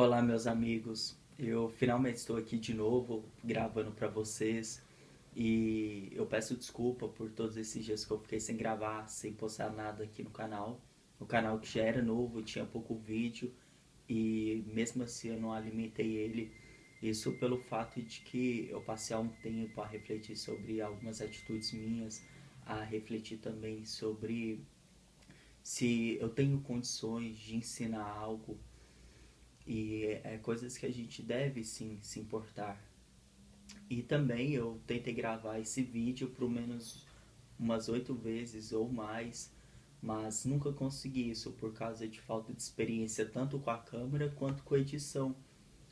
Olá, meus amigos. Eu finalmente estou aqui de novo gravando para vocês e eu peço desculpa por todos esses dias que eu fiquei sem gravar, sem postar nada aqui no canal. O canal que já era novo, tinha pouco vídeo e mesmo assim eu não alimentei ele. Isso pelo fato de que eu passei há um tempo a refletir sobre algumas atitudes minhas, a refletir também sobre se eu tenho condições de ensinar algo e é coisas que a gente deve sim se importar. E também eu tentei gravar esse vídeo por menos umas 8 vezes ou mais, mas nunca consegui isso por causa de falta de experiência tanto com a câmera quanto com a edição.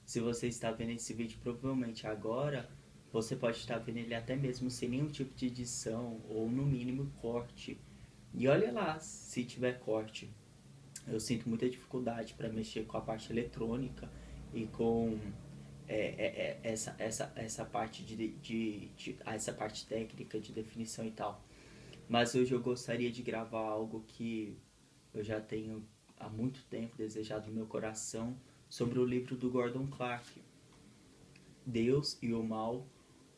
Se você está vendo esse vídeo provavelmente agora, você pode estar vendo ele até mesmo sem nenhum tipo de edição ou no mínimo corte. E olha lá se tiver corte. Eu sinto muita dificuldade para mexer com a parte eletrônica e com essa parte essa parte técnica de definição e tal. Mas hoje eu gostaria de gravar algo que eu já tenho há muito tempo desejado no meu coração sobre o livro do Gordon Clark, Deus e o Mal,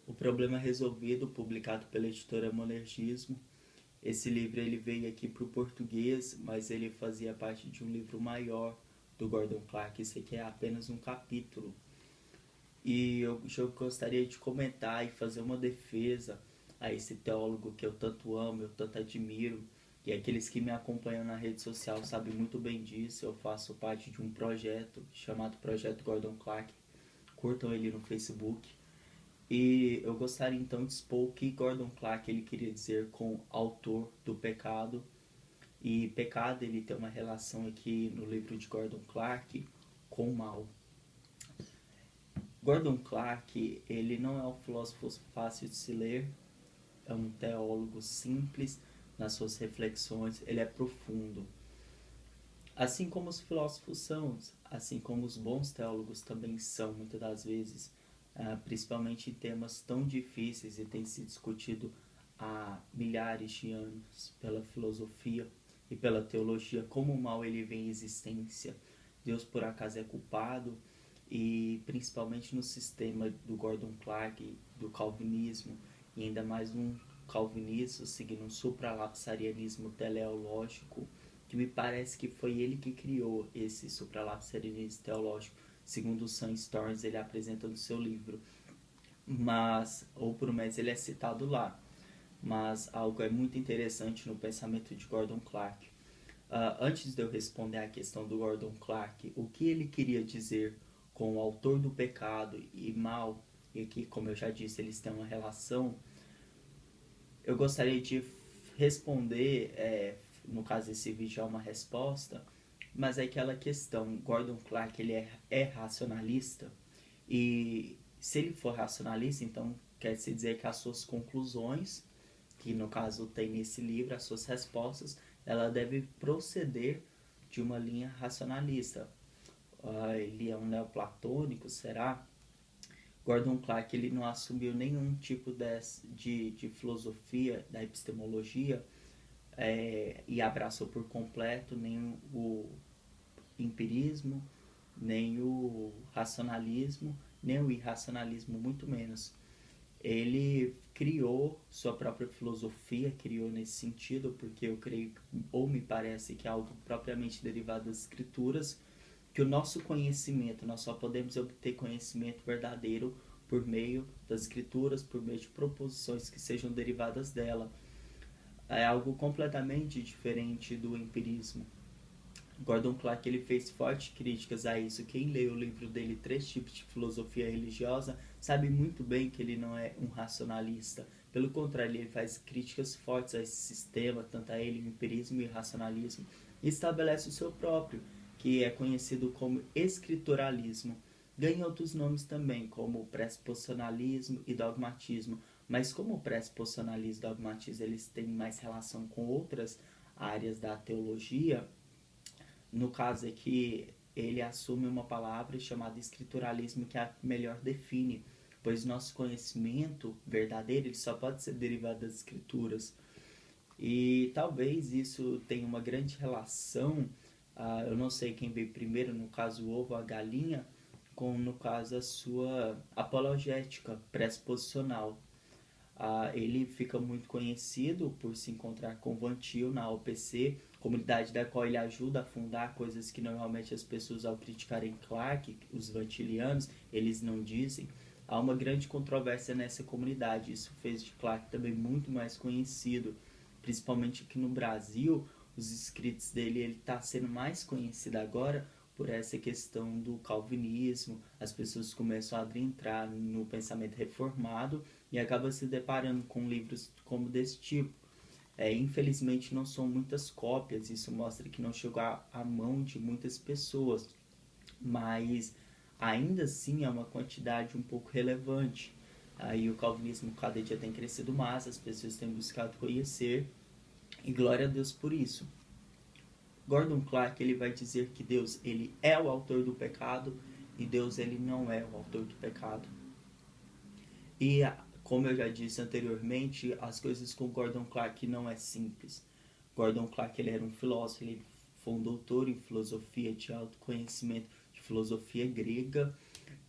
o problema resolvido, publicado pela editora Monergismo. Esse livro ele veio aqui para o português, mas ele fazia parte de um livro maior do Gordon Clark. Esse aqui é apenas um capítulo. E eu gostaria de comentar e fazer uma defesa a esse teólogo que eu tanto amo, eu tanto admiro. E aqueles que me acompanham na rede social sabem muito bem disso. Eu faço parte de um projeto chamado Projeto Gordon Clark. Curtam ele no Facebook. E eu gostaria então de expor o que Gordon Clark ele queria dizer com autor do pecado. E pecado ele tem uma relação aqui no livro de Gordon Clark com o mal. Gordon Clark ele não é um filósofo fácil de se ler, é um teólogo simples nas suas reflexões, ele é profundo. Assim como os filósofos são, assim como os bons teólogos também são, muitas das vezes, principalmente em temas tão difíceis e tem se discutido há milhares de anos pela filosofia e pela teologia, como o mal ele vem em existência, Deus por acaso é culpado, e principalmente no sistema do Gordon Clark, do calvinismo, e ainda mais um calvinista seguindo um supralapsarianismo teleológico, que me parece que foi ele que criou esse supralapsarianismo teológico, segundo o Sam Storms ele apresenta no seu livro, mas ou por menos ele é citado lá. Mas algo é muito interessante no pensamento de Gordon Clark. Antes de eu responder à questão do Gordon Clark, o que ele queria dizer com o autor do pecado e mal, e que, como eu já disse, eles têm uma relação, eu gostaria de responder, no caso esse vídeo é uma resposta, mas é aquela questão, Gordon Clark ele é racionalista, e se ele for racionalista, então quer se dizer que as suas conclusões, que no caso tem nesse livro, as suas respostas, ela deve proceder de uma linha racionalista. Ele é um neoplatônico, será? Gordon Clark ele não assumiu nenhum tipo de filosofia da epistemologia e abraçou por completo nem o empirismo, nem o racionalismo, nem o irracionalismo, muito menos. Ele criou sua própria filosofia, criou nesse sentido, porque eu creio, ou me parece que é algo propriamente derivado das escrituras, que o nosso conhecimento, nós só podemos obter conhecimento verdadeiro por meio das escrituras, por meio de proposições que sejam derivadas dela. É algo completamente diferente do empirismo. Gordon Clark ele fez fortes críticas a isso. Quem lê o livro dele, Três Tipos de Filosofia Religiosa, sabe muito bem que ele não é um racionalista. Pelo contrário, ele faz críticas fortes a esse sistema, tanto a ele, o empirismo e o racionalismo, e estabelece o seu próprio, que é conhecido como escrituralismo. Ganha outros nomes também, como pressuposicionalismo e dogmatismo, mas como o pressuposicionalismo e o dogmatismo eles têm mais relação com outras áreas da teologia, no caso é que ele assume uma palavra chamada escrituralismo que a melhor define, pois nosso conhecimento verdadeiro ele só pode ser derivado das escrituras. E talvez isso tenha uma grande relação eu não sei quem veio primeiro, no caso o ovo ou a galinha, com, no caso, a sua apologética presposicional. Ele fica muito conhecido por se encontrar com Van Til na OPC, comunidade da qual ele ajuda a fundar coisas que normalmente as pessoas, ao criticarem Clarke, os vantilianos, eles não dizem. Há uma grande controvérsia nessa comunidade. Isso fez de Clarke também muito mais conhecido, principalmente aqui no Brasil. Os escritos dele, ele está sendo mais conhecido agora por essa questão do calvinismo. As pessoas começam a adentrar no pensamento reformado e acabam se deparando com livros como desse tipo. Infelizmente não são muitas cópias, isso mostra que não chegou à mão de muitas pessoas, mas ainda assim é uma quantidade um pouco relevante. Aí o calvinismo cada dia tem crescido mais, as pessoas têm buscado conhecer, e glória a Deus por isso. Gordon Clarke, ele vai dizer que Deus, ele é o autor do pecado e Deus, ele não é o autor do pecado. E como eu já disse anteriormente, as coisas com Gordon Clarke não é simples. Gordon Clarke, ele era um filósofo, ele foi um doutor em filosofia, tinha autoconhecimento de filosofia grega,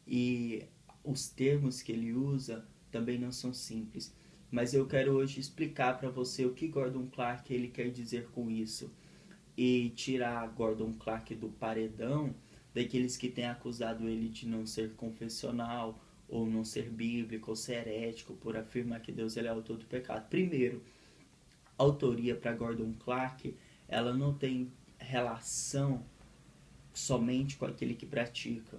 e os termos que ele usa também não são simples. Mas eu quero hoje explicar para você o que Gordon Clarke ele quer dizer com isso, e tirar Gordon Clarke do paredão daqueles que têm acusado ele de não ser confessional, ou não ser bíblico, ou ser herético, por afirmar que Deus ele é autor do pecado. Primeiro, a autoria para Gordon Clarke, ela não tem relação somente com aquele que pratica,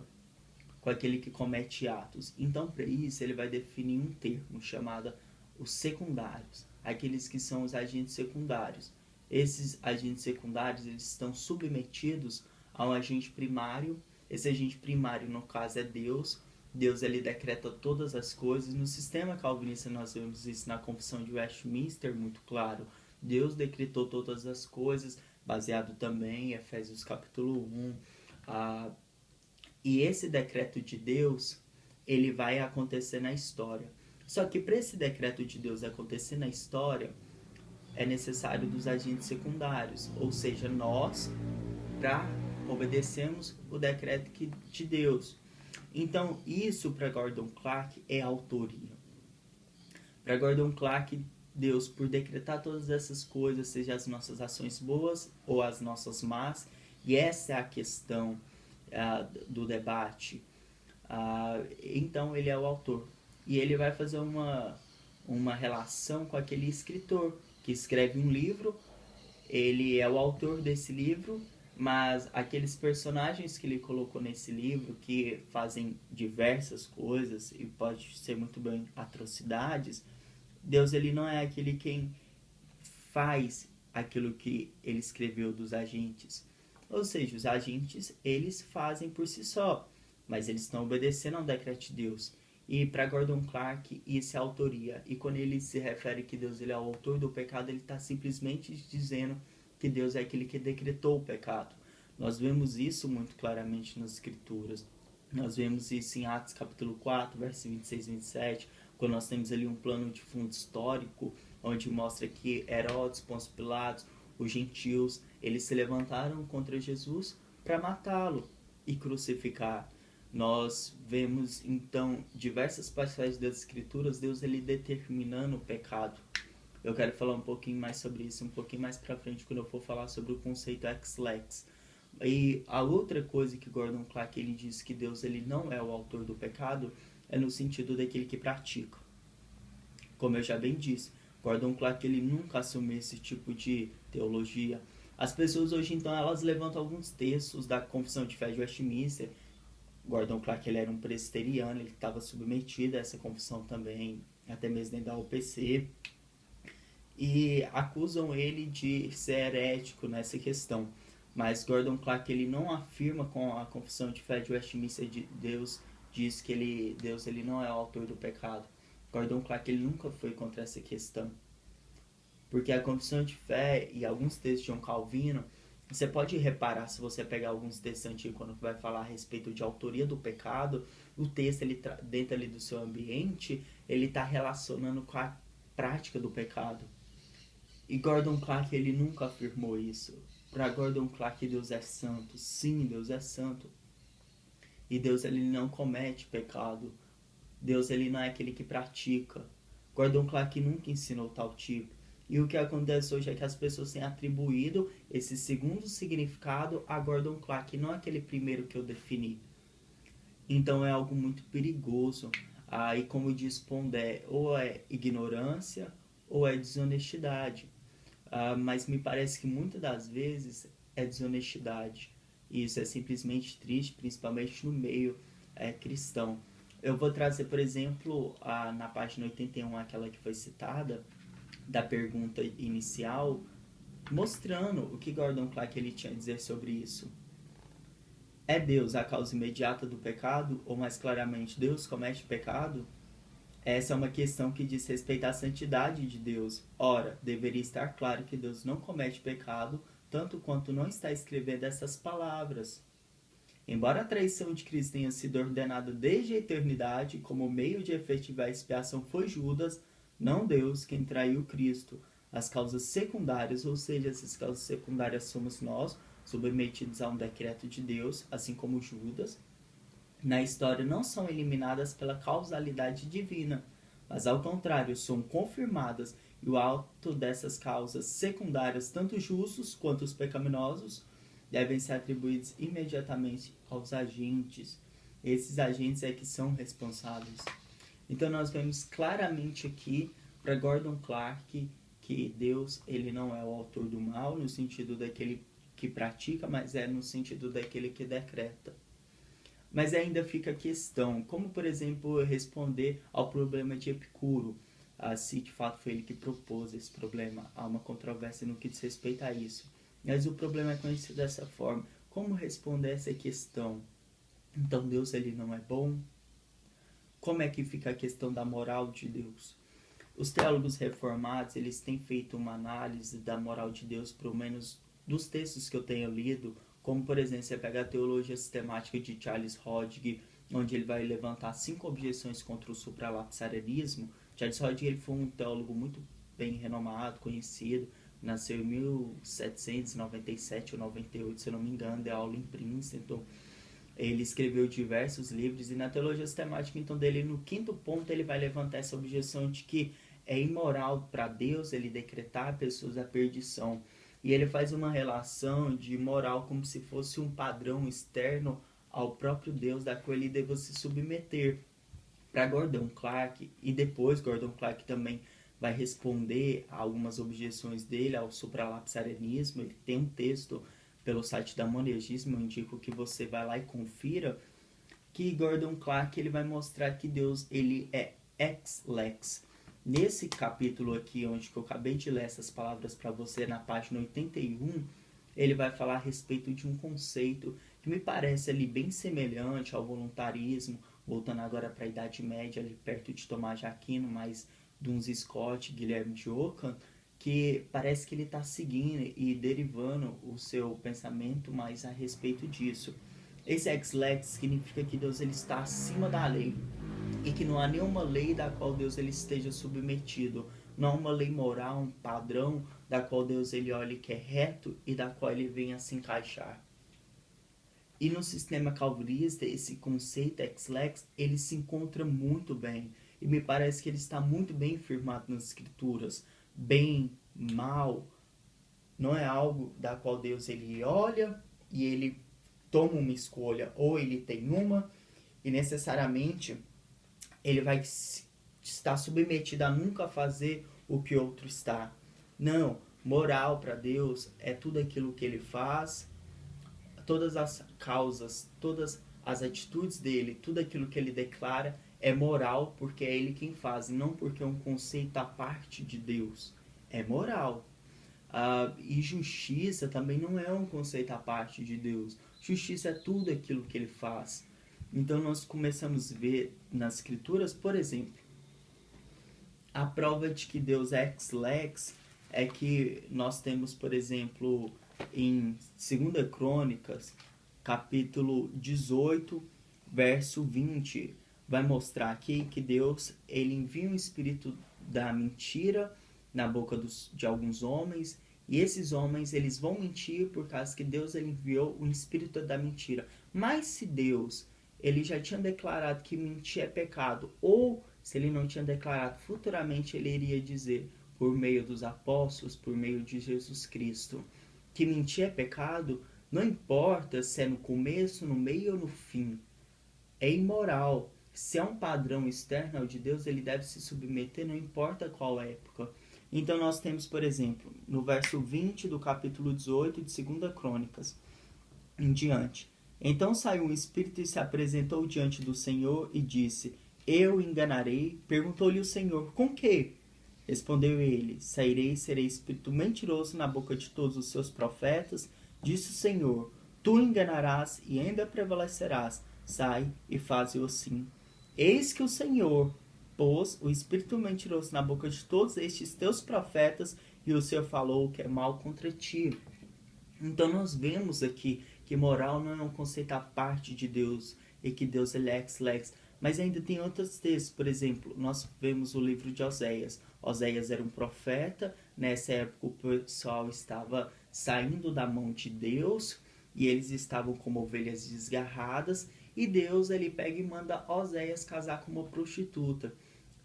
com aquele que comete atos. Então, para isso, ele vai definir um termo chamado os secundários, aqueles que são os agentes secundários. Esses agentes secundários, eles estão submetidos a um agente primário. Esse agente primário, no caso, é Deus. Deus, ele decreta todas as coisas. No sistema calvinista, nós vemos isso na Confissão de Westminster, muito claro. Deus decretou todas as coisas, baseado também em Efésios capítulo 1. E esse decreto de Deus, ele vai acontecer na história. Só que para esse decreto de Deus acontecer na história, é necessário dos agentes secundários, ou seja, nós, para obedecermos o decreto de Deus. Então, isso para Gordon Clarke é autoria. Para Gordon Clarke, Deus, por decretar todas essas coisas, seja as nossas ações boas ou as nossas más, e essa é a questão do debate, então ele é o autor. E ele vai fazer uma relação com aquele escritor que escreve um livro, ele é o autor desse livro, mas aqueles personagens que ele colocou nesse livro, que fazem diversas coisas, e pode ser muito bem atrocidades, Deus, ele não é aquele quem faz aquilo que ele escreveu dos agentes. Ou seja, os agentes, eles fazem por si só, mas eles estão obedecendo ao decreto de Deus. E para Gordon Clarke, isso é autoria. E quando ele se refere que Deus ele é o autor do pecado, ele está simplesmente dizendo que Deus é aquele que decretou o pecado. Nós vemos isso muito claramente nas Escrituras. Nós vemos isso em Atos capítulo 4, versos 26 e 27, quando nós temos ali um plano de fundo histórico, onde mostra que Herodes, Pôncio Pilatos, os gentios, eles se levantaram contra Jesus para matá-lo e crucificar. Nós vemos, então, diversas passagens das Escrituras, Deus ele determinando o pecado. Eu quero falar um pouquinho mais sobre isso, um pouquinho mais pra frente, quando eu for falar sobre o conceito ex-lex. E a outra coisa que Gordon Clarke ele diz que Deus ele não é o autor do pecado, é no sentido daquele que pratica. Como eu já bem disse, Gordon Clarke ele nunca assumiu esse tipo de teologia. As pessoas hoje, então, elas levantam alguns textos da Confissão de Fé de Westminster. Gordon Clarke ele era um presbiteriano, ele estava submetido a essa confissão também, até mesmo dentro da OPC, e acusam ele de ser herético nessa questão. Mas Gordon Clarke ele não afirma com a Confissão de Fé de Westminster de Deus, diz que Deus ele não é o autor do pecado. Gordon Clarke ele nunca foi contra essa questão, porque a Confissão de Fé e alguns textos de João Calvino, você pode reparar, se você pegar alguns textos antigos, quando vai falar a respeito de autoria do pecado, o texto, ele dentro ali do seu ambiente, ele está relacionando com a prática do pecado. E Gordon Clarke, ele nunca afirmou isso. para Gordon Clark, Deus é santo. Sim, Deus é santo. E Deus, ele não comete pecado. Deus, ele não é aquele que pratica. Gordon Clark nunca ensinou tal tipo. E o que acontece hoje é que as pessoas têm atribuído esse segundo significado a Gordon Clark, não aquele primeiro que eu defini. Então é algo muito perigoso. E como diz Pondé, ou é ignorância ou é desonestidade. Mas me parece que muitas das vezes é desonestidade. E isso é simplesmente triste, principalmente no meio cristão. Eu vou trazer, por exemplo, na página 81, aquela que foi citada, da pergunta inicial, mostrando o que Gordon Clark ele tinha a dizer sobre isso. É Deus a causa imediata do pecado? Ou mais claramente, Deus comete pecado? Essa é uma questão que diz respeito à santidade de Deus. Ora, deveria estar claro que Deus não comete pecado, tanto quanto não está escrevendo essas palavras. Embora a traição de Cristo tenha sido ordenada desde a eternidade, como meio de efetivar a expiação foi Judas, não Deus quem traiu Cristo. As causas secundárias, ou seja, essas causas secundárias somos nós, submetidos a um decreto de Deus, assim como Judas, na história não são eliminadas pela causalidade divina, mas ao contrário, são confirmadas, e o ato dessas causas secundárias, tanto justos quanto os pecaminosos, devem ser atribuídos imediatamente aos agentes. Esses agentes é que são responsáveis. Então nós vemos claramente aqui para Gordon Clark que Deus, ele não é o autor do mal no sentido daquele que pratica, mas é no sentido daquele que decreta. Mas ainda fica a questão, como por exemplo responder ao problema de Epicuro, se de fato foi ele que propôs esse problema. Há uma controvérsia no que diz respeito a isso. Mas o problema é conhecido dessa forma. Como responder essa questão? Então Deus, ele não é bom? Como é que fica a questão da moral de Deus? Os teólogos reformados, eles têm feito uma análise da moral de Deus, pelo menos dos textos que eu tenho lido, como por exemplo, você pega a teologia sistemática de Charles Hodge, onde ele vai levantar 5 objeções contra o supralapsarianismo. Charles Hodge, ele foi um teólogo muito bem renomado, conhecido, nasceu em 1797 ou 98, se eu não me engano, deu aula em Princeton. Ele escreveu diversos livros e na teologia sistemática, então, dele, no 5º ponto, ele vai levantar essa objeção de que é imoral para Deus ele decretar a pessoas a perdição. E ele faz uma relação de moral como se fosse um padrão externo ao próprio Deus, da qual ele deve se submeter. Para Gordon Clark, e depois Gordon Clark também vai responder a algumas objeções dele ao supralapsarianismo. Ele tem um texto pelo site da Monergismo, eu indico que você vai lá e confira, que Gordon Clark ele vai mostrar que Deus ele é ex lex. Nesse capítulo aqui, onde eu acabei de ler essas palavras para você, na página 81, ele vai falar a respeito de um conceito que me parece ali bem semelhante ao voluntarismo, voltando agora para a Idade Média, ali perto de Tomás de Aquino, mas Duns Scott, Guilherme de Ockham, que parece que ele está seguindo e derivando o seu pensamento mais a respeito disso. Esse ex lex significa que Deus ele está acima da lei e que não há nenhuma lei da qual Deus ele esteja submetido. Não há uma lei moral, um padrão da qual Deus ele olha que é reto e da qual ele venha se encaixar. E no sistema calvinista, esse conceito ex lex, ele se encontra muito bem. E me parece que ele está muito bem firmado nas escrituras. Bem, mal, não é algo da qual Deus ele olha e ele toma uma escolha, ou ele tem uma, e necessariamente ele vai estar submetido a nunca fazer o que outro está. Não, moral para Deus é tudo aquilo que ele faz, todas as causas, todas as atitudes dele, tudo aquilo que ele declara é moral porque é ele quem faz, e não porque é um conceito à parte de Deus. É moral. E justiça também não é um conceito à parte de Deus. Justiça é tudo aquilo que ele faz. Então nós começamos a ver nas escrituras, por exemplo, a prova de que Deus é ex lex é que nós temos, por exemplo, em 2 Crônicas, capítulo 18, verso 20, vai mostrar aqui que Deus ele envia um espírito da mentira na boca de alguns homens E esses homens, eles vão mentir por causa que Deus ele enviou o espírito da mentira. Mas se Deus ele já tinha declarado que mentir é pecado, ou se ele não tinha declarado, futuramente ele iria dizer, por meio dos apóstolos, por meio de Jesus Cristo, que mentir é pecado, não importa se é no começo, no meio ou no fim. É imoral. Se é um padrão externo ao de Deus, ele deve se submeter, não importa qual época. Então nós temos, por exemplo, no verso 20 do capítulo 18 de 2 Crônicas, em diante. Então saiu um espírito e se apresentou diante do Senhor e disse, eu enganarei? Perguntou-lhe o Senhor, com que? Respondeu ele, sairei e serei espírito mentiroso na boca de todos os seus profetas. Disse o Senhor, tu enganarás e ainda prevalecerás. Sai e faze-o assim. Eis que o Senhor pôs o espírito mentiroso na boca de todos estes teus profetas e o Senhor falou que é mal contra ti. Então nós vemos aqui que moral não é um conceito à parte de Deus e que Deus é ex-lex. Mas ainda tem outros textos, por exemplo, nós vemos o livro de Oséias. Oséias era um profeta, nessa época o pessoal estava saindo da mão de Deus e eles estavam como ovelhas desgarradas e Deus ele pega e manda Oséias casar com uma prostituta.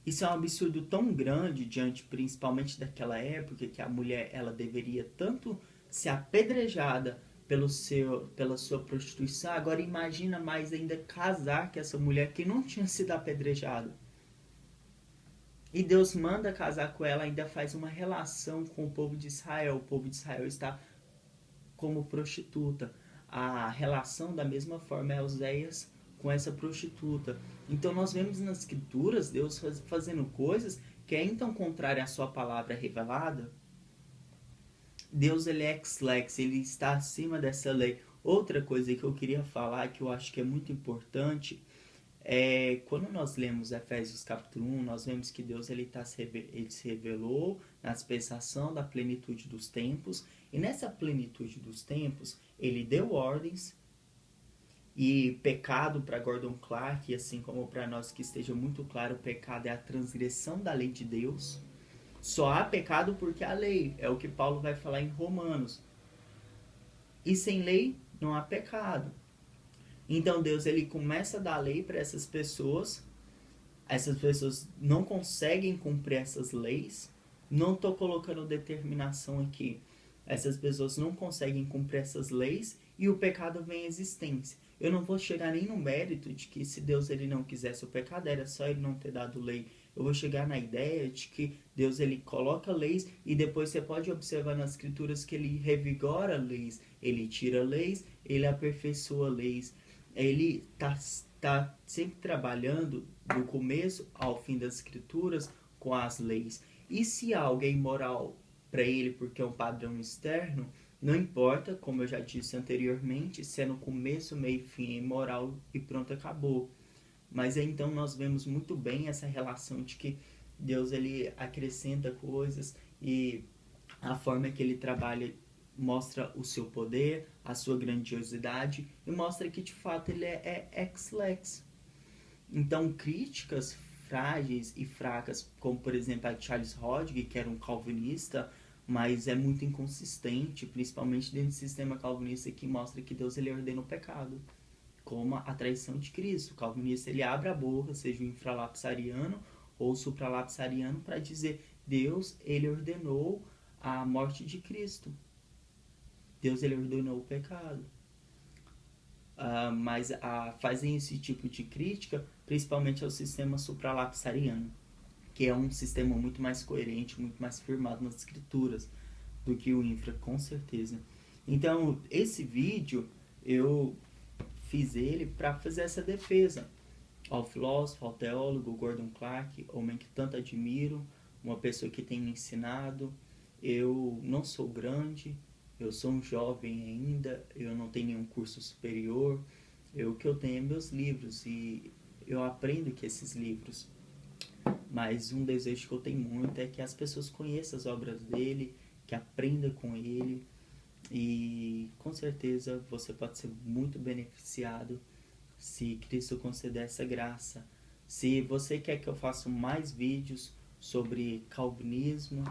Isso é um absurdo tão grande diante principalmente daquela época que a mulher ela deveria tanto ser apedrejada pela sua prostituição. Agora imagina mais ainda casar com essa mulher que não tinha sido apedrejada. E Deus manda casar com ela, ainda faz uma relação com o povo de Israel. O povo de Israel está como prostituta. A relação da mesma forma é Oséias com essa prostituta. Então nós vemos nas escrituras Deus fazendo coisas que é então contrária à sua palavra revelada. Deus ele é ex-lex, ele está acima dessa lei. Outra coisa que eu queria falar, que eu acho que é muito importante, é quando nós lemos Efésios capítulo 1, nós vemos que Deus ele se revelou na dispensação da plenitude dos tempos, e nessa plenitude dos tempos, ele deu ordens, e pecado para Gordon Clark, assim como para nós que esteja muito claro, o pecado é a transgressão da lei de Deus. Só há pecado porque há lei, é o que Paulo vai falar em Romanos. E sem lei não há pecado. Então Deus ele começa a dar lei para essas pessoas não conseguem cumprir essas leis. Não estou colocando determinação aqui. Essas pessoas não conseguem cumprir essas leis e o pecado vem à existência. Eu não vou chegar nem no mérito de que se Deus ele não quisesse o pecado, era só ele não ter dado lei. Eu vou chegar na ideia de que Deus ele coloca leis e depois você pode observar nas escrituras que ele revigora leis, ele tira leis, ele aperfeiçoa leis. Ele está sempre trabalhando do começo ao fim das escrituras com as leis. E se há alguém moral para ele porque é um padrão externo, não importa, como eu já disse anteriormente, se é no começo, meio e fim é imoral e pronto, acabou. Mas então nós vemos muito bem essa relação de que Deus ele acrescenta coisas e a forma que ele trabalha mostra o seu poder, a sua grandiosidade e mostra que de fato ele é ex-lex. Então críticas frágeis e fracas, como por exemplo a de Charles Hodge, que era um calvinista, mas é muito inconsistente, principalmente dentro do sistema calvinista que mostra que Deus ele ordena o pecado, como a traição de Cristo. O calvinista ele abre a boca, seja o infralapsariano ou o supralapsariano, para dizer Deus ele ordenou a morte de Cristo. Deus ele ordenou o pecado. Mas fazem esse tipo de crítica principalmente ao sistema supralapsariano, que é um sistema muito mais coerente, muito mais firmado nas escrituras do que o infra, com certeza. Então, esse vídeo eu fiz ele para fazer essa defesa ao filósofo, ao teólogo Gordon Clark, homem que tanto admiro, uma pessoa que tem me ensinado. Eu não sou grande, eu sou um jovem ainda, eu não tenho nenhum curso superior, o que eu tenho é meus livros e eu aprendo com esses livros. Mas um desejo que eu tenho muito é que as pessoas conheçam as obras dele, que aprendam com ele e com certeza você pode ser muito beneficiado se Cristo conceder essa graça. Se você quer que eu faça mais vídeos sobre calvinismo,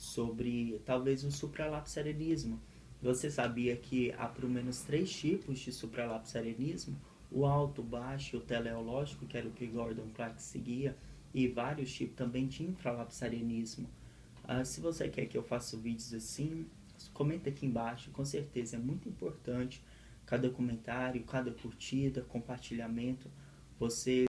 sobre talvez o supralapsarianismo. Você sabia que há pelo menos 3 tipos de supralapsarianismo? O alto, o baixo e o teleológico, que era o que Gordon Clark seguia, e vários tipos também de infralapsarianismo. Se você quer que eu faça vídeos assim, comenta aqui embaixo, com certeza é muito importante cada comentário, cada curtida, compartilhamento. Você